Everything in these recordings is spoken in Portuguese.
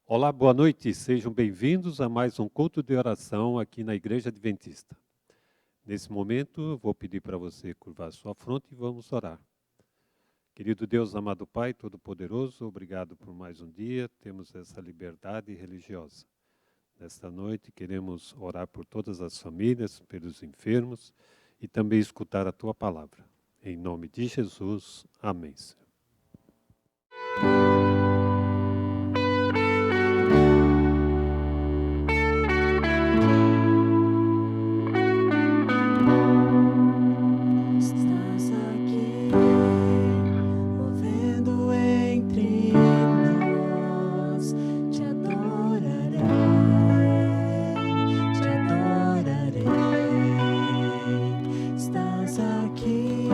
Olá, boa noite. Sejam bem-vindos a mais um culto de oração aqui na Igreja Adventista. Nesse momento, eu vou pedir para você curvar sua fronte e vamos orar. Querido Deus, amado Pai Todo-Poderoso, obrigado por mais um dia. Temos essa liberdade religiosa. Nesta noite, queremos orar por todas as famílias, pelos enfermos e também escutar a Tua palavra. Em nome de Jesus, amém, Senhor. Estás aqui, movendo entre nós, te adorarei, te adorarei. Estás aqui,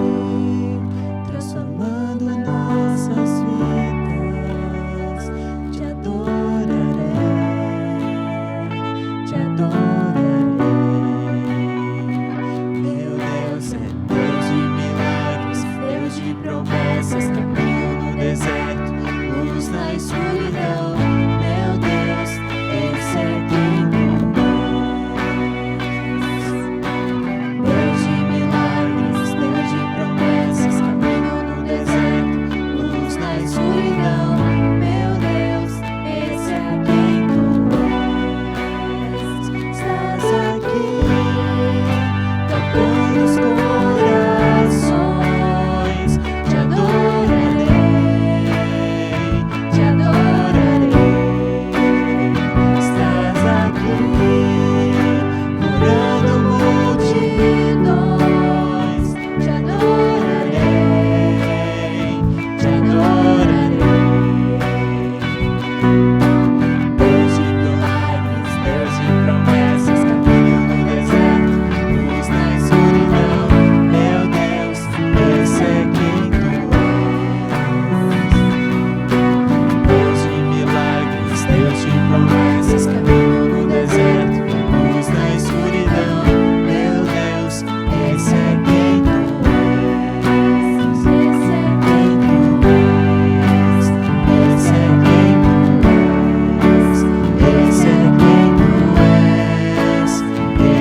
transformando nossas vidas, te adorarei, te adorarei. Meu Deus é Deus de milagres, Deus de promessas, caminho no deserto, luz na escuridão. Meu Deus, esse é quem tu és. Deus de milagres, Deus de promessas, caminho no deserto, luz na escuridão. Meu Deus, esse é quem tu és. Estás aqui, tocando os corações, te adorarei, te adorarei. Estás aqui, curando multidões, te adorarei, te adorarei. Deus de milagres, Deus de promessas, caminho no deserto, luz na escuridão. Meu Deus, esse é quem tu és. Deus de milagres, Deus de promessas, caminho no deserto, luz na escuridão. Meu Deus, esse é quem tu és. Esse é quem tu és. Esse é quem tu és. Esse é quem tu és.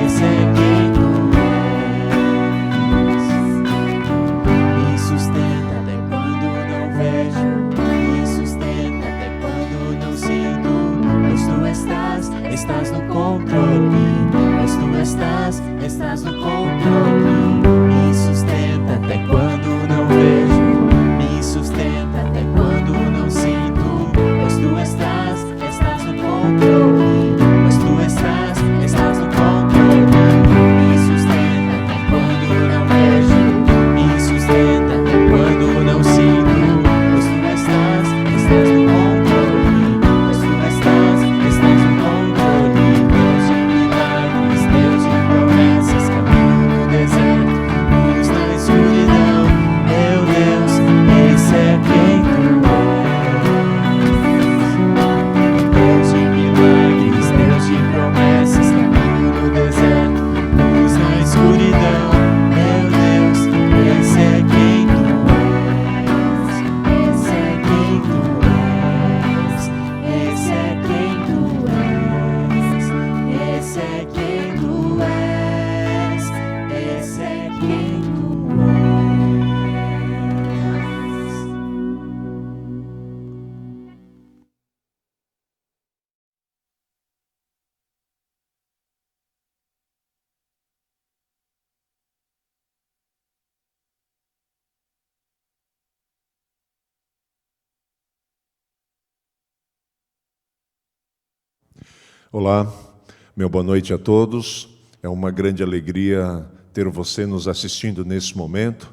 Esse é quem tu és. Me sustenta até quando não vejo, me sustenta até quando não sinto, pois tu estás no controle, pois tu estás no controle. Me sustenta até quando não vejo, me sustenta até quando não sinto, pois tu estás no controle, pois tu estás no controle. Me sustenta até quando não vejo, me sustenta até quando não sinto, pois tu estás no controle, pois tu estás no controle. Deus de milagres, Deus de promessas, caminho no deserto, luz na escuridão. Meu Deus, esse é quem tu és. Deus de milagres, Deus de promessas, caminho no deserto, luz na escuridão. Meu Deus, esse é quem tu és. Esse é quem tu és. Esse é quem tu és. Esse é quem tu és. Esse é quem tu és. Olá, meu boa noite a todos. É uma grande alegria ter você nos assistindo nesse momento.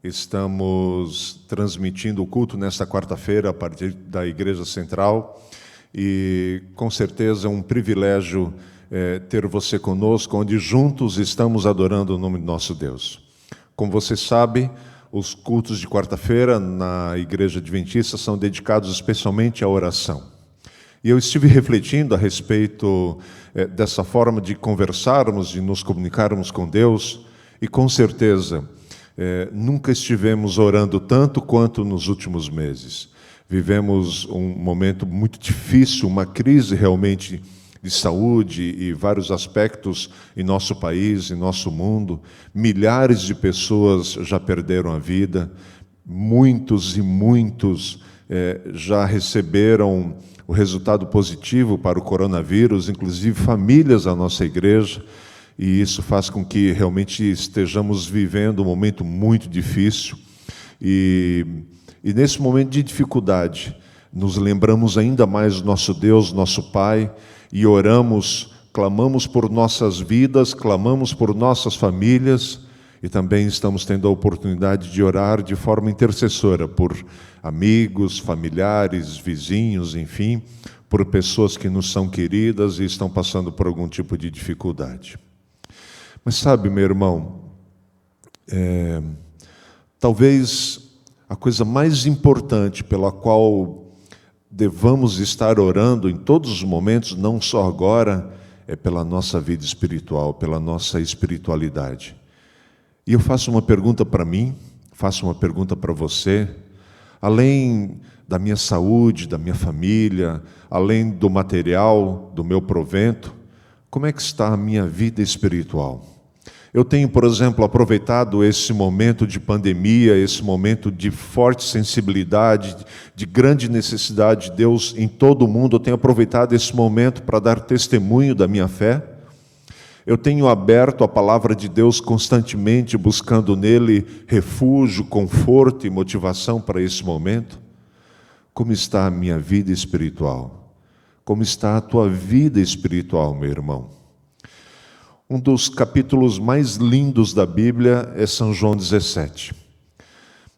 Estamos transmitindo o culto nesta quarta-feira a partir da Igreja Central e com certeza é um privilégio ter você conosco, onde juntos estamos adorando o nome do nosso Deus. Como você sabe, os cultos de quarta-feira na Igreja Adventista são dedicados especialmente à oração. E eu estive refletindo a respeito dessa forma de conversarmos, de nos comunicarmos com Deus, e com certeza nunca estivemos orando tanto quanto nos últimos meses. Vivemos um momento muito difícil, uma crise realmente de saúde e vários aspectos em nosso país, em nosso mundo. Milhares de pessoas já perderam a vida, muitos e muitos já receberam o resultado positivo para o coronavírus, inclusive famílias da nossa igreja, e isso faz com que realmente estejamos vivendo um momento muito difícil. E nesse momento de dificuldade, nos lembramos ainda mais do nosso Deus, nosso Pai, e oramos, clamamos por nossas vidas, clamamos por nossas famílias, e também estamos tendo a oportunidade de orar de forma intercessora por amigos, familiares, vizinhos, enfim, por pessoas que nos são queridas e estão passando por algum tipo de dificuldade. Mas sabe, meu irmão, talvez a coisa mais importante pela qual devamos estar orando em todos os momentos, não só agora, é pela nossa vida espiritual, pela nossa espiritualidade. E eu faço uma pergunta para mim, faço uma pergunta para você. Além da minha saúde, da minha família, além do material, do meu provento, como é que está a minha vida espiritual? Eu tenho, por exemplo, aproveitado esse momento de pandemia, esse momento de forte sensibilidade, de grande necessidade de Deus em todo o mundo. Eu tenho aproveitado esse momento para dar testemunho da minha fé. Eu tenho aberto a palavra de Deus constantemente, buscando nele refúgio, conforto e motivação para esse momento. Como está a minha vida espiritual? Como está a tua vida espiritual, meu irmão? Um dos capítulos mais lindos da Bíblia é São João 17.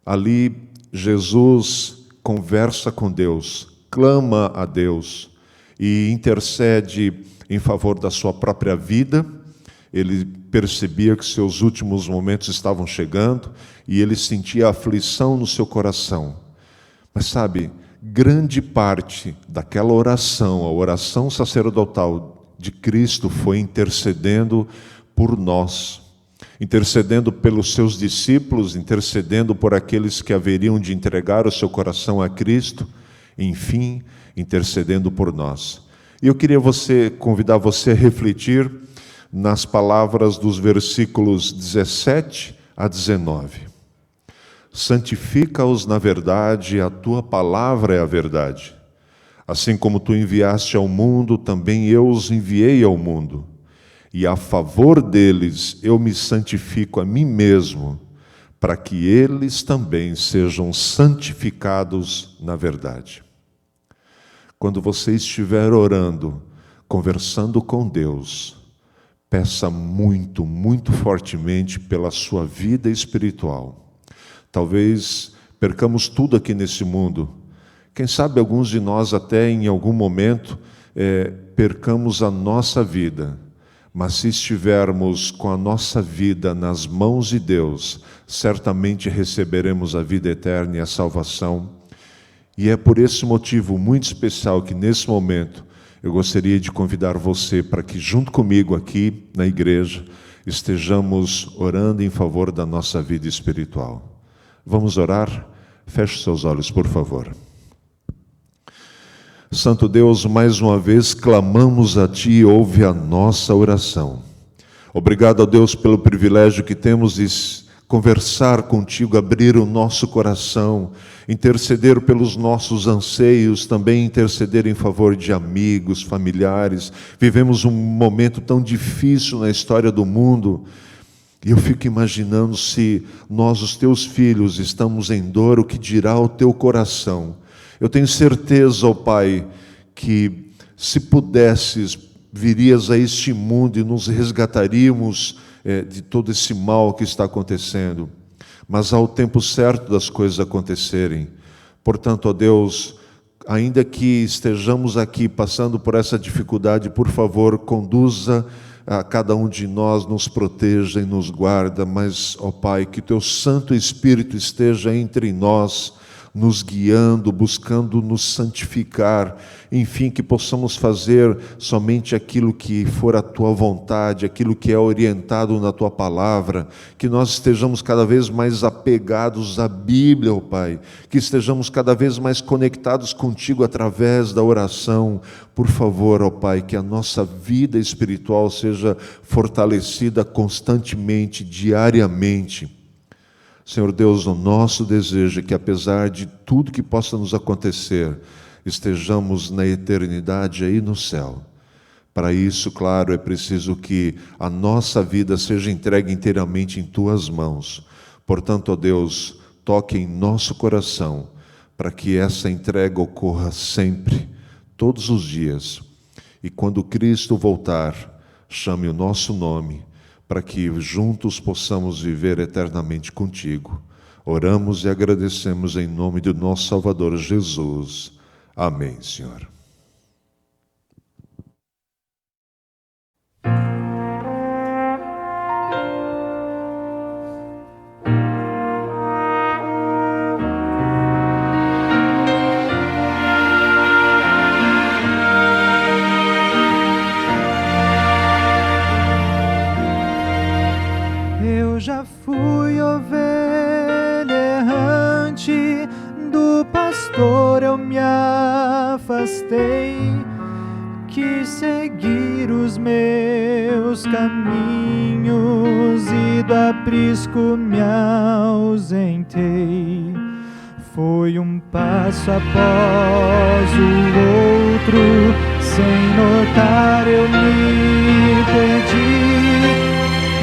Ali, Jesus conversa com Deus, clama a Deus e intercede em favor da sua própria vida. Ele percebia que seus últimos momentos estavam chegando e ele sentia aflição no seu coração. Mas sabe, grande parte daquela oração, a oração sacerdotal de Cristo, foi intercedendo por nós, intercedendo pelos seus discípulos, intercedendo por aqueles que haveriam de entregar o seu coração a Cristo, enfim, intercedendo por nós. E eu queria convidar você a refletir nas palavras dos versículos 17 a 19. Santifica-os na verdade, a tua palavra é a verdade. Assim como tu enviaste ao mundo, também eu os enviei ao mundo. E a favor deles eu me santifico a mim mesmo, para que eles também sejam santificados na verdade. Quando você estiver orando, conversando com Deus, peça muito, muito fortemente pela sua vida espiritual. Talvez percamos tudo aqui nesse mundo. Quem sabe alguns de nós até em algum momento percamos a nossa vida. Mas se estivermos com a nossa vida nas mãos de Deus, certamente receberemos a vida eterna e a salvação. E é por esse motivo muito especial que nesse momento eu gostaria de convidar você para que junto comigo aqui na igreja estejamos orando em favor da nossa vida espiritual. Vamos orar? Feche seus olhos, por favor. Santo Deus, mais uma vez clamamos a Ti e ouve a nossa oração. Obrigado, ó Deus, pelo privilégio que temos de conversar contigo, abrir o nosso coração, interceder pelos nossos anseios, também interceder em favor de amigos, familiares. Vivemos um momento tão difícil na história do mundo, e eu fico imaginando se nós, os Teus filhos, estamos em dor, o que dirá o Teu coração? Eu tenho certeza, ó Pai, que se pudesses, virias a este mundo e nos resgataríamos de todo esse mal que está acontecendo. Mas há o tempo certo das coisas acontecerem. Portanto, ó Deus, ainda que estejamos aqui passando por essa dificuldade, por favor, conduza a cada um de nós, nos proteja e nos guarda. Mas, ó Pai, que Teu Santo Espírito esteja entre nós, nos guiando, buscando nos santificar, enfim, que possamos fazer somente aquilo que for a Tua vontade, aquilo que é orientado na Tua palavra, que nós estejamos cada vez mais apegados à Bíblia, ó Pai, que estejamos cada vez mais conectados contigo através da oração. Por favor, ó Pai, que a nossa vida espiritual seja fortalecida constantemente, diariamente. Senhor Deus, o nosso desejo é que, apesar de tudo que possa nos acontecer, estejamos na eternidade aí no céu. Para isso, claro, é preciso que a nossa vida seja entregue inteiramente em Tuas mãos. Portanto, ó Deus, toque em nosso coração, para que essa entrega ocorra sempre, todos os dias. E quando Cristo voltar, chame o nosso nome, para que juntos possamos viver eternamente contigo. Oramos e agradecemos em nome do nosso Salvador Jesus. Amém, Senhor. Já fui ovelha errante, do pastor eu me afastei, quis seguir os meus caminhos e do aprisco me ausentei. Foi um passo após o outro, sem notar eu me perdi,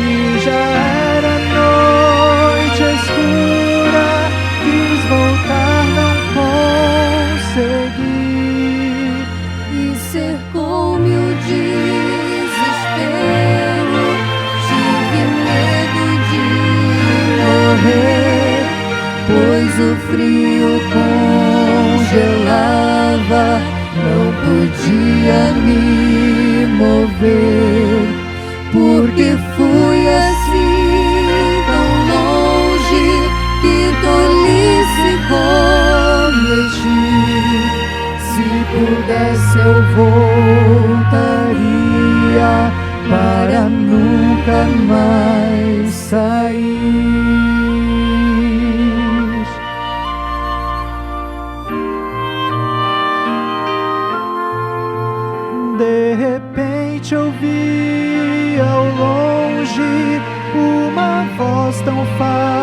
e já era noite escura, quis voltar, não consegui, e cercou-me o desespero, tive medo de morrer, pois o frio congelava, não podia me mover, porque fui assim tão longe, que tolice cometi. Se pudesse eu voltaria para nunca mais sair. De repente eu vi ao longe uma voz tão familiar.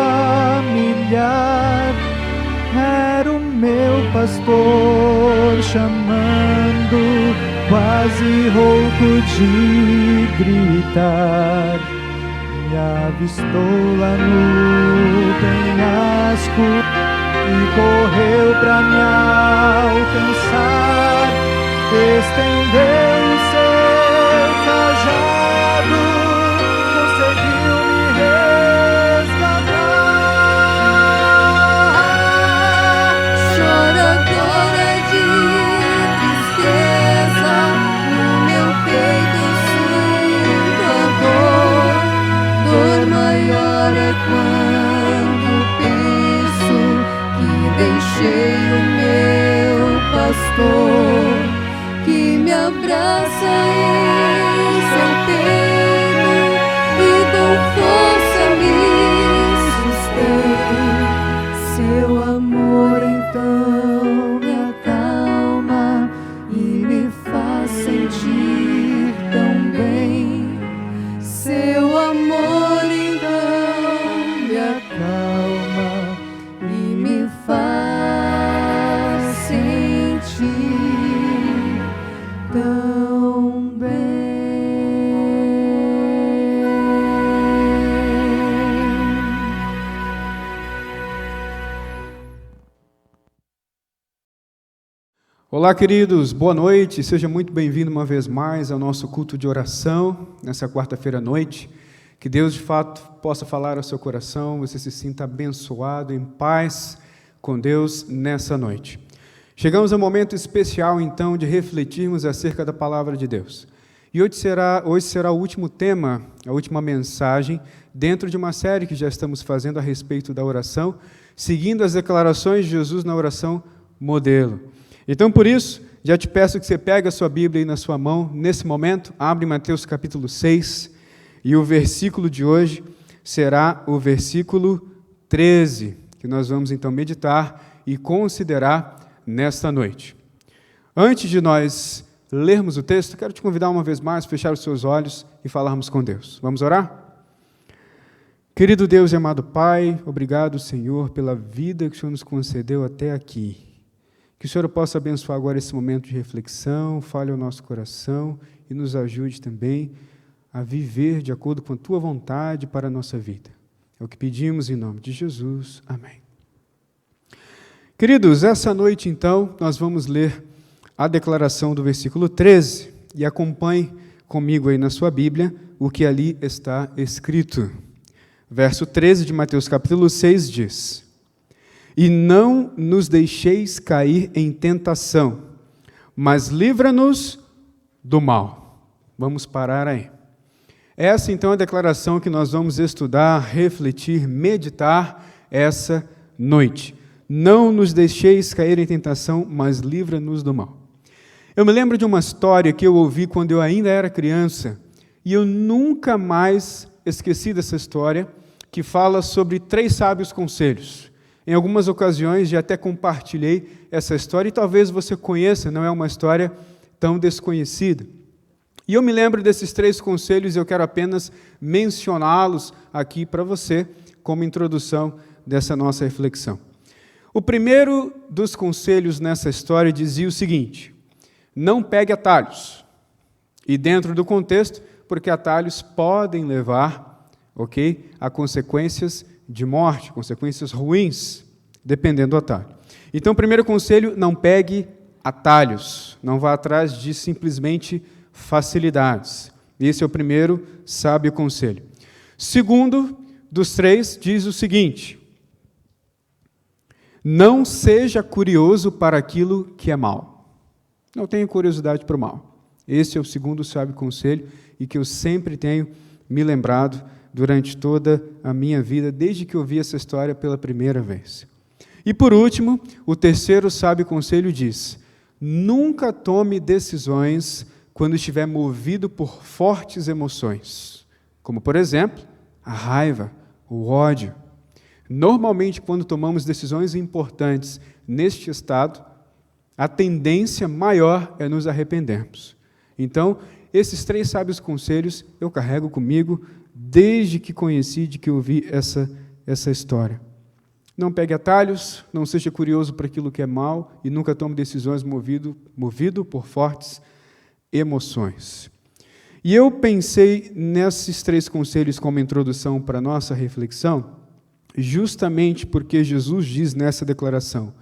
Era o meu pastor chamando, quase rouco de gritar. Me avistou lá no penhasco e correu pra me alcançar. Estendeu o seu cajado, conseguiu me resgatar. Choro agora de tristeza, no meu peito sinto a dor. Dor maior é quando penso que deixei o meu pastor, que me abraça em seu peito e com força me sustém. Seu amor então me acalma e me faz sentir tão bem. Seu amor então me acalma e me faz sentir tão bem. Olá, queridos, boa noite, seja muito bem-vindo uma vez mais ao nosso culto de oração, nessa quarta-feira à noite. Que Deus, de fato, possa falar ao seu coração, você se sinta abençoado, em paz com Deus nessa noite. Chegamos ao momento especial, então, de refletirmos acerca da palavra de Deus. E hoje será o último tema, a última mensagem, dentro de uma série que já estamos fazendo a respeito da oração, seguindo as declarações de Jesus na oração modelo. Então, por isso, já te peço que você pegue a sua Bíblia aí na sua mão, nesse momento, abre Mateus capítulo 6, e o versículo de hoje será o versículo 13, que nós vamos então meditar e considerar nesta noite. Antes de nós lermos o texto, quero te convidar uma vez mais a fechar os seus olhos e falarmos com Deus. Vamos orar? Querido Deus e amado Pai, obrigado, Senhor, pela vida que o Senhor nos concedeu até aqui. Que o Senhor possa abençoar agora esse momento de reflexão, fale ao nosso coração e nos ajude também a viver de acordo com a Tua vontade para a nossa vida. É o que pedimos em nome de Jesus. Amém. Queridos, essa noite, então, nós vamos ler a declaração do versículo 13 e acompanhe comigo aí na sua Bíblia o que ali está escrito. Verso 13 de Mateus capítulo 6 diz: E não nos deixeis cair em tentação, mas livra-nos do mal. Vamos parar aí. Essa então é a declaração que nós vamos estudar, refletir, meditar essa noite. Não nos deixeis cair em tentação, mas livra-nos do mal. Eu me lembro de uma história que eu ouvi quando eu ainda era criança, e eu nunca mais esqueci dessa história, que fala sobre 3 sábios conselhos. Em algumas ocasiões já até compartilhei essa história, e talvez você conheça, não é uma história tão desconhecida. E eu me lembro desses 3 conselhos e eu quero apenas mencioná-los aqui para você, como introdução dessa nossa reflexão. O primeiro dos conselhos nessa história dizia o seguinte: não pegue atalhos. E dentro do contexto, porque atalhos podem levar, a consequências de morte, consequências ruins, dependendo do atalho. Então, o primeiro conselho, não pegue atalhos. Não vá atrás de simplesmente facilidades. Esse é o primeiro sábio conselho. Segundo dos 3, diz o seguinte: não seja curioso para aquilo que é mal. Não tenha curiosidade para o mal. Esse é o segundo sábio conselho e que eu sempre tenho me lembrado durante toda a minha vida, desde que eu vi essa história pela primeira vez. E por último, o terceiro sábio conselho diz: nunca tome decisões quando estiver movido por fortes emoções, como, por exemplo, a raiva, o ódio. Normalmente, quando tomamos decisões importantes neste estado, a tendência maior é nos arrependermos. Então, esses 3 sábios conselhos eu carrego comigo desde que conheci, de que ouvi essa história. Não pegue atalhos, não seja curioso para aquilo que é mal e nunca tome decisões movido por fortes emoções. E eu pensei nesses 3 conselhos como introdução para a nossa reflexão, justamente porque Jesus diz nessa declaração: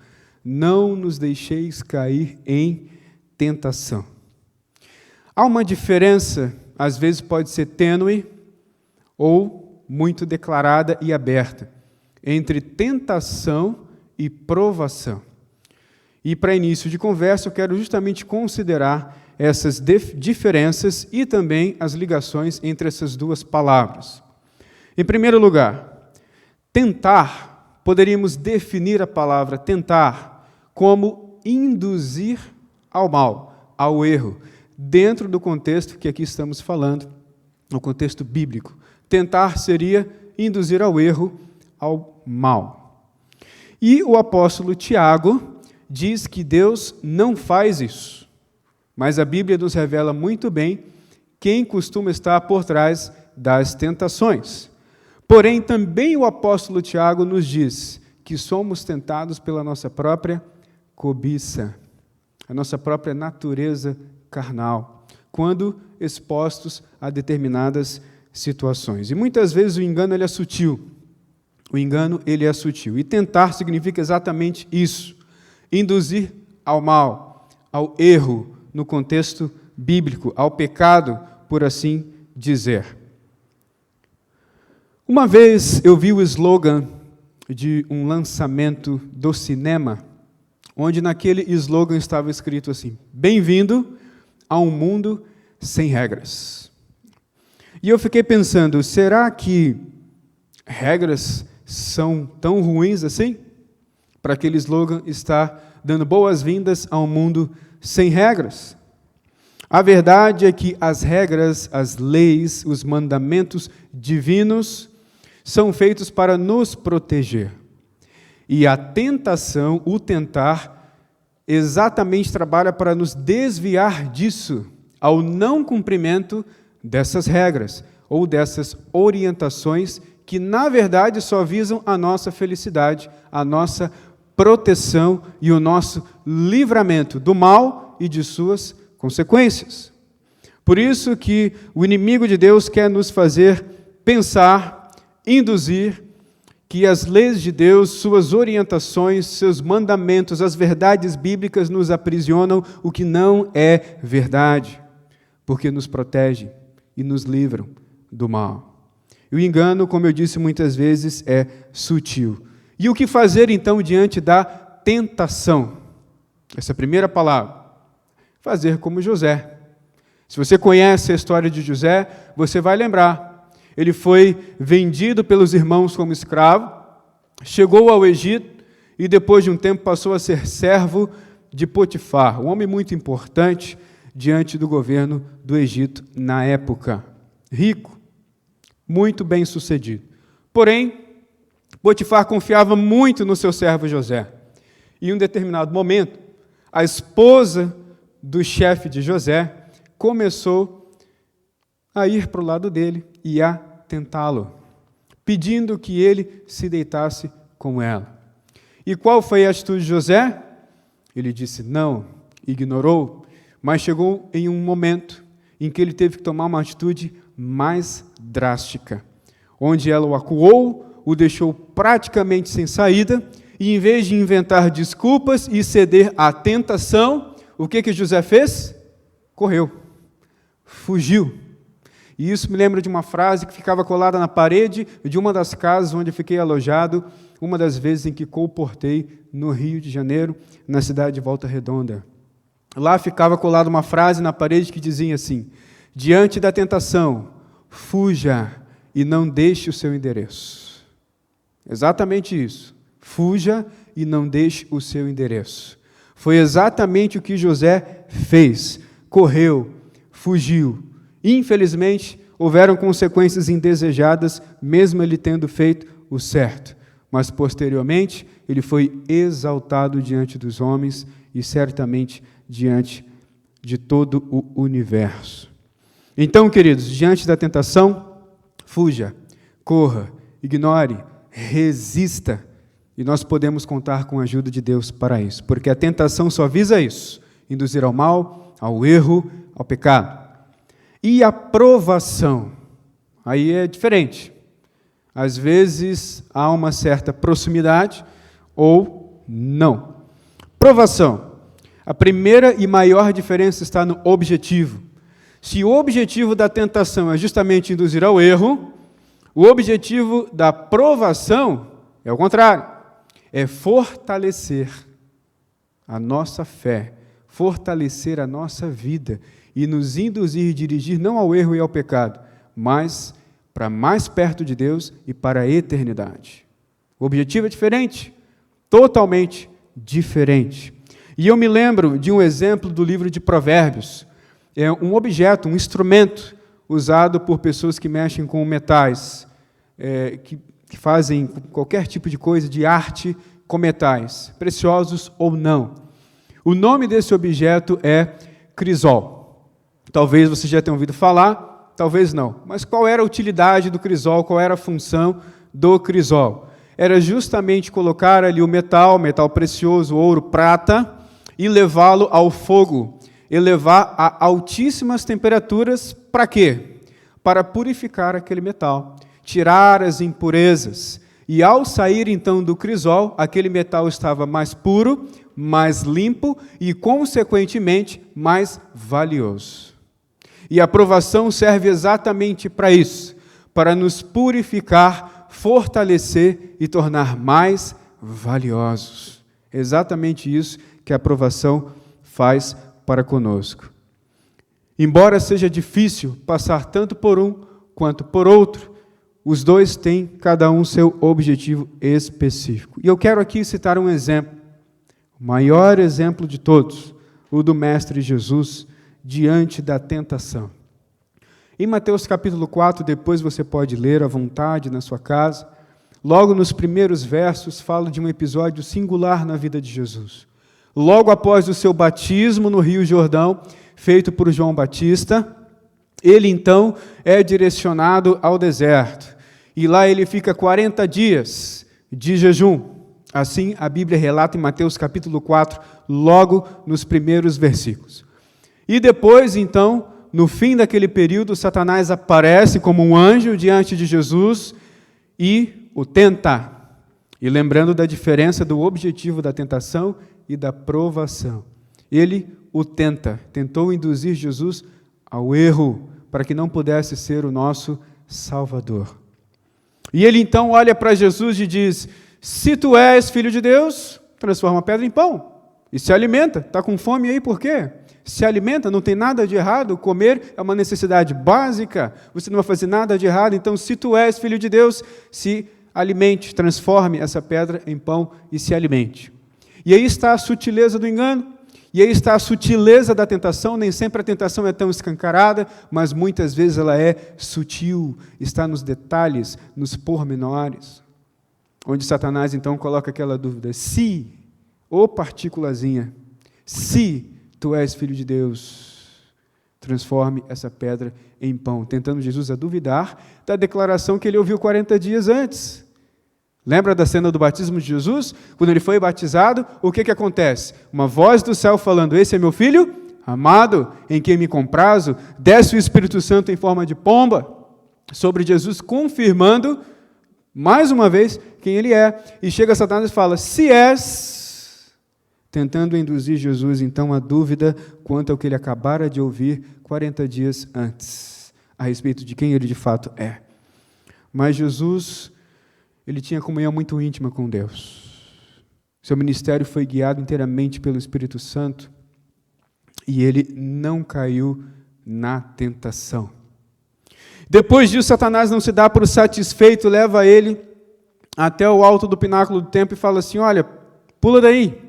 não nos deixeis cair em tentação. Há uma diferença, às vezes pode ser tênue ou muito declarada e aberta, entre tentação e provação. E para início de conversa, eu quero justamente considerar essas diferenças e também as ligações entre essas 2 palavras. Em primeiro lugar, tentar, poderíamos definir a palavra tentar como induzir ao mal, ao erro, dentro do contexto que aqui estamos falando, no contexto bíblico. Tentar seria induzir ao erro, ao mal. E o apóstolo Tiago diz que Deus não faz isso, mas a Bíblia nos revela muito bem quem costuma estar por trás das tentações. Porém, também o apóstolo Tiago nos diz que somos tentados pela nossa própria cobiça, a nossa própria natureza carnal, quando expostos a determinadas situações. E muitas vezes o engano ele é sutil. E tentar significa exatamente isso: induzir ao mal, ao erro, no contexto bíblico, ao pecado, por assim dizer. Uma vez eu vi o slogan de um lançamento do cinema, onde naquele slogan estava escrito assim: bem-vindo a um mundo sem regras. E eu fiquei pensando, será que regras são tão ruins assim? Para aquele slogan estar dando boas-vindas a um mundo sem regras. A verdade é que as regras, as leis, os mandamentos divinos são feitos para nos proteger. E a tentação, o tentar, exatamente trabalha para nos desviar disso, ao não cumprimento dessas regras ou dessas orientações que, na verdade, só visam a nossa felicidade, a nossa proteção e o nosso livramento do mal e de suas consequências. Por isso que o inimigo de Deus quer nos fazer pensar, induzir que as leis de Deus, suas orientações, seus mandamentos, as verdades bíblicas nos aprisionam, o que não é verdade, porque nos protegem e nos livram do mal. E o engano, como eu disse muitas vezes, é sutil. E o que fazer então diante da tentação? Essa é a primeira palavra. Fazer como José. Se você conhece a história de José, você vai lembrar. Ele foi vendido pelos irmãos como escravo, chegou ao Egito e depois de um tempo passou a ser servo de Potifar, um homem muito importante diante do governo do Egito na época. Rico, muito bem sucedido. Porém, Potifar confiava muito no seu servo José. E em um determinado momento, a esposa do chefe de José começou a ir para o lado dele e a tentá-lo, pedindo que ele se deitasse com ela. E qual foi a atitude de José? Ele disse não, ignorou, mas chegou em um momento em que ele teve que tomar uma atitude mais drástica, onde ela o acuou, o deixou praticamente sem saída, e em vez de inventar desculpas e ceder à tentação, o que José fez? Correu, fugiu. E isso me lembra de uma frase que ficava colada na parede de uma das casas onde eu fiquei alojado, uma das vezes em que colportei no Rio de Janeiro, na cidade de Volta Redonda. Lá ficava colada uma frase na parede que dizia assim: diante da tentação, fuja e não deixe o seu endereço. Exatamente isso. Fuja e não deixe o seu endereço. Foi exatamente o que José fez. Correu, fugiu. Infelizmente, houveram consequências indesejadas, mesmo ele tendo feito o certo. Mas, posteriormente, ele foi exaltado diante dos homens e, certamente, diante de todo o universo. Então, queridos, diante da tentação, fuja, corra, ignore, resista. E nós podemos contar com a ajuda de Deus para isso, porque a tentação só visa isso, induzir ao mal, ao erro, ao pecado. E a provação, aí é diferente. Às vezes há uma certa proximidade ou não. Provação. A primeira e maior diferença está no objetivo. Se o objetivo da tentação é justamente induzir ao erro, o objetivo da provação é o contrário. É fortalecer a nossa fé, fortalecer a nossa vida e nos induzir e dirigir não ao erro e ao pecado, mas para mais perto de Deus e para a eternidade. O objetivo é diferente, totalmente diferente. E eu me lembro de um exemplo do livro de Provérbios. É um objeto, um instrumento usado por pessoas que mexem com metais, que fazem qualquer tipo de coisa, de arte com metais, preciosos ou não. O nome desse objeto é crisol. Talvez você já tenha ouvido falar, talvez não. Mas qual era a utilidade do crisol? Qual era a função do crisol? Era justamente colocar ali o metal precioso, ouro, prata, e levá-lo ao fogo, elevar a altíssimas temperaturas. Para quê? Para purificar aquele metal, tirar as impurezas. E ao sair então do crisol, aquele metal estava mais puro, mais limpo e, consequentemente, mais valioso. E a provação serve exatamente para isso, para nos purificar, fortalecer e tornar mais valiosos. Exatamente isso que a provação faz para conosco. Embora seja difícil passar tanto por um quanto por outro, os dois têm cada um seu objetivo específico. E eu quero aqui citar um exemplo, o maior exemplo de todos, o do Mestre Jesus diante da tentação. Em Mateus capítulo 4, depois você pode ler à vontade na sua casa, logo nos primeiros versos fala de um episódio singular na vida de Jesus. Logo após o seu batismo no Rio Jordão, feito por João Batista, ele então é direcionado ao deserto. E lá ele fica 40 dias de jejum. Assim a Bíblia relata em Mateus capítulo 4, logo nos primeiros versículos. E depois, então, no fim daquele período, Satanás aparece como um anjo diante de Jesus e o tenta. E lembrando da diferença do objetivo da tentação e da provação. Ele o tentou induzir Jesus ao erro, para que não pudesse ser o nosso Salvador. E ele então olha para Jesus e diz: se tu és filho de Deus, transforma a pedra em pão. E se alimenta. Está com fome aí por quê? Se alimenta, não tem nada de errado. Comer é uma necessidade básica. Você não vai fazer nada de errado. Então, se tu és filho de Deus, se alimente, transforme essa pedra em pão e se alimente. E aí está a sutileza do engano. E aí está a sutileza da tentação. Nem sempre a tentação é tão escancarada, mas muitas vezes ela é sutil. Está nos detalhes, nos pormenores. Onde Satanás então coloca aquela dúvida: se, ou partículazinha, se tu és filho de Deus, transforme essa pedra em pão, tentando Jesus a duvidar da declaração que ele ouviu 40 dias antes. Lembra da cena do batismo de Jesus? Quando ele foi batizado, o que acontece? Uma voz do céu falando: esse é meu filho amado, em quem me comprazo. Desce o Espírito Santo em forma de pomba sobre Jesus, confirmando mais uma vez quem ele é. E chega Satanás e fala: se és, tentando induzir Jesus então a dúvida quanto ao que ele acabara de ouvir 40 dias antes, a respeito de quem ele de fato é. Mas Jesus, ele tinha comunhão muito íntima com Deus. Seu ministério foi guiado inteiramente pelo Espírito Santo e ele não caiu na tentação. Depois disso, Satanás não se dá por satisfeito, leva ele até o alto do pináculo do templo e fala assim: olha, pula daí,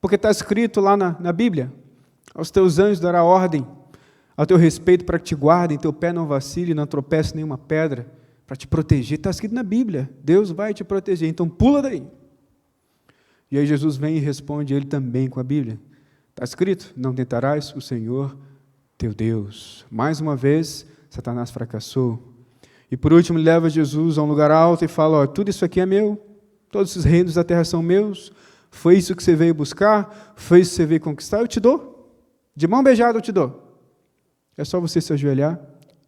porque está escrito lá na Bíblia: aos teus anjos dará ordem ao teu respeito para que te guardem, teu pé não vacile, não tropece nenhuma pedra, para te proteger. Está escrito na Bíblia, Deus vai te proteger, então pula daí. E aí Jesus vem e responde ele também com a Bíblia. Está escrito: não tentarás o Senhor teu Deus. Mais uma vez, Satanás fracassou. E por último, ele leva Jesus a um lugar alto e fala: ó, tudo isso aqui é meu, todos esses reinos da terra são meus, foi isso que você veio buscar, foi isso que você veio conquistar, eu te dou, de mão beijada eu te dou. É só você se ajoelhar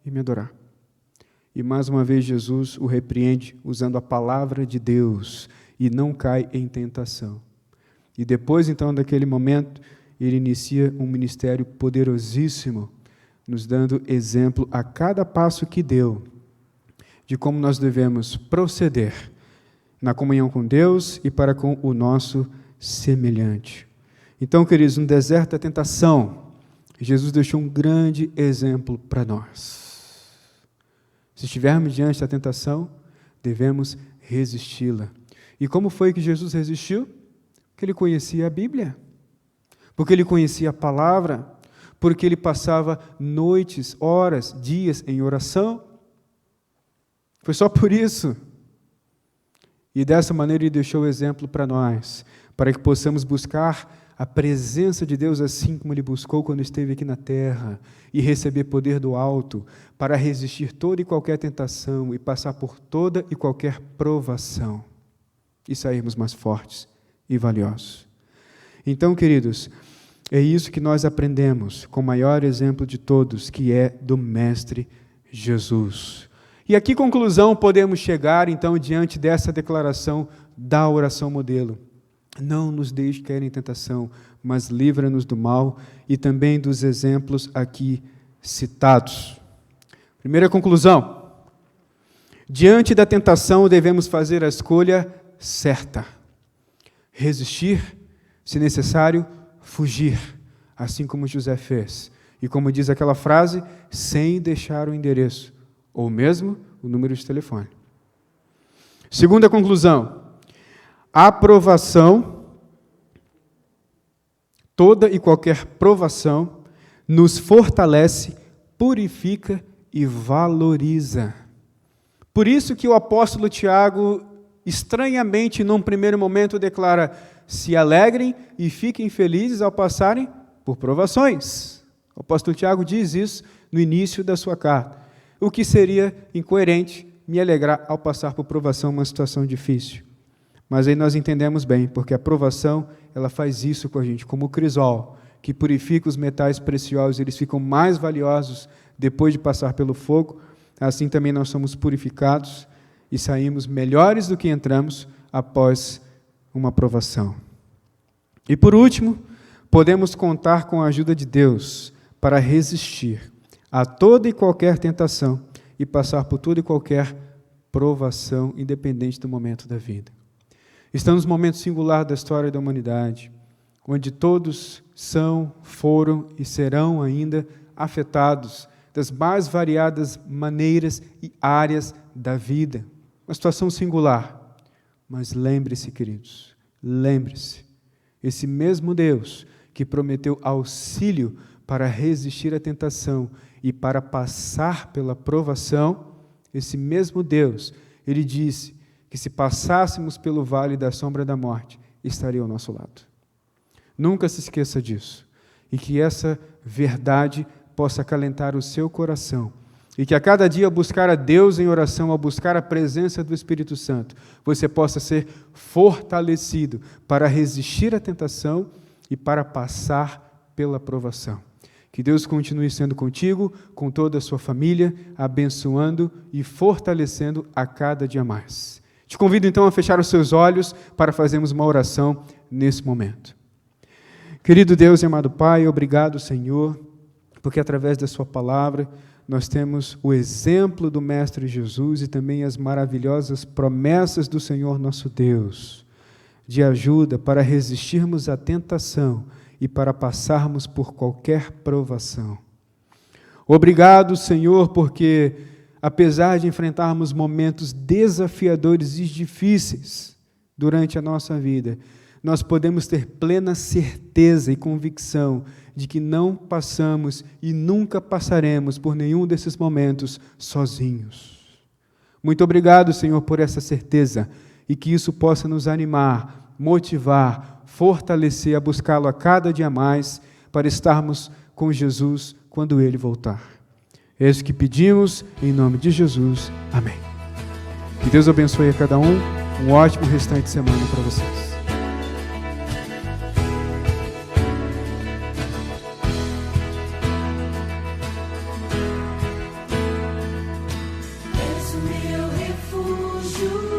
e me adorar. E mais uma vez Jesus o repreende usando a palavra de Deus e não cai em tentação. E depois então daquele momento, ele inicia um ministério poderosíssimo, nos dando exemplo a cada passo que deu, de como nós devemos proceder na comunhão com Deus e para com o nosso semelhante. Então, queridos, no deserto da tentação, Jesus deixou um grande exemplo para nós. Se estivermos diante da tentação, devemos resisti-la. E como foi que Jesus resistiu? Porque ele conhecia a Bíblia, porque ele conhecia a palavra, porque ele passava noites, horas, dias em oração. Foi só por isso. E dessa maneira ele deixou o exemplo para nós, para que possamos buscar a presença de Deus assim como ele buscou quando esteve aqui na terra, e receber poder do alto para resistir toda e qualquer tentação e passar por toda e qualquer provação e sairmos mais fortes e valiosos. Então, queridos, é isso que nós aprendemos com o maior exemplo de todos, que é do Mestre Jesus. E a que conclusão podemos chegar, então, diante dessa declaração da oração modelo? Não nos deixe cair em tentação, mas livra-nos do mal e também dos exemplos aqui citados. Primeira conclusão: diante da tentação devemos fazer a escolha certa. Resistir, se necessário, fugir, assim como José fez. E como diz aquela frase, sem deixar o endereço, ou mesmo o número de telefone. Segunda conclusão, a provação, toda e qualquer provação, nos fortalece, purifica e valoriza. Por isso que o apóstolo Tiago, estranhamente, num primeiro momento, declara: se alegrem e fiquem felizes ao passarem por provações. O apóstolo Tiago diz isso no início da sua carta. O que seria incoerente me alegrar ao passar por provação, uma situação difícil. Mas aí nós entendemos bem, porque a provação, ela faz isso com a gente, como o crisol, que purifica os metais preciosos, eles ficam mais valiosos depois de passar pelo fogo. Assim também nós somos purificados e saímos melhores do que entramos após uma provação. E por último, podemos contar com a ajuda de Deus para resistir a toda e qualquer tentação e passar por toda e qualquer provação, independente do momento da vida. Estamos num momento singular da história da humanidade, onde todos são, foram e serão ainda afetados das mais variadas maneiras e áreas da vida. Uma situação singular. Mas lembre-se, queridos, lembre-se, esse mesmo Deus que prometeu auxílio para resistir à tentação e para passar pela provação, esse mesmo Deus, Ele disse que se passássemos pelo vale da sombra da morte, estaria ao nosso lado. Nunca se esqueça disso. E que essa verdade possa acalentar o seu coração. E que a cada dia, ao buscar a Deus em oração, ao buscar a presença do Espírito Santo, você possa ser fortalecido para resistir à tentação e para passar pela provação. Que Deus continue sendo contigo, com toda a sua família, abençoando e fortalecendo a cada dia mais. Te convido então a fechar os seus olhos para fazermos uma oração nesse momento. Querido Deus e amado Pai, obrigado, Senhor, porque através da sua palavra nós temos o exemplo do Mestre Jesus e também as maravilhosas promessas do Senhor nosso Deus, de ajuda para resistirmos à tentação e para passarmos por qualquer provação. Obrigado, Senhor, porque apesar de enfrentarmos momentos desafiadores e difíceis durante a nossa vida, nós podemos ter plena certeza e convicção de que não passamos e nunca passaremos por nenhum desses momentos sozinhos. Muito obrigado, Senhor, por essa certeza e que isso possa nos animar, motivar, fortalecer a buscá-lo a cada dia mais para estarmos com Jesus quando Ele voltar. É isso que pedimos, em nome de Jesus. Amém. Que Deus abençoe a cada um. Um ótimo restante de semana para vocês. És o meu refúgio.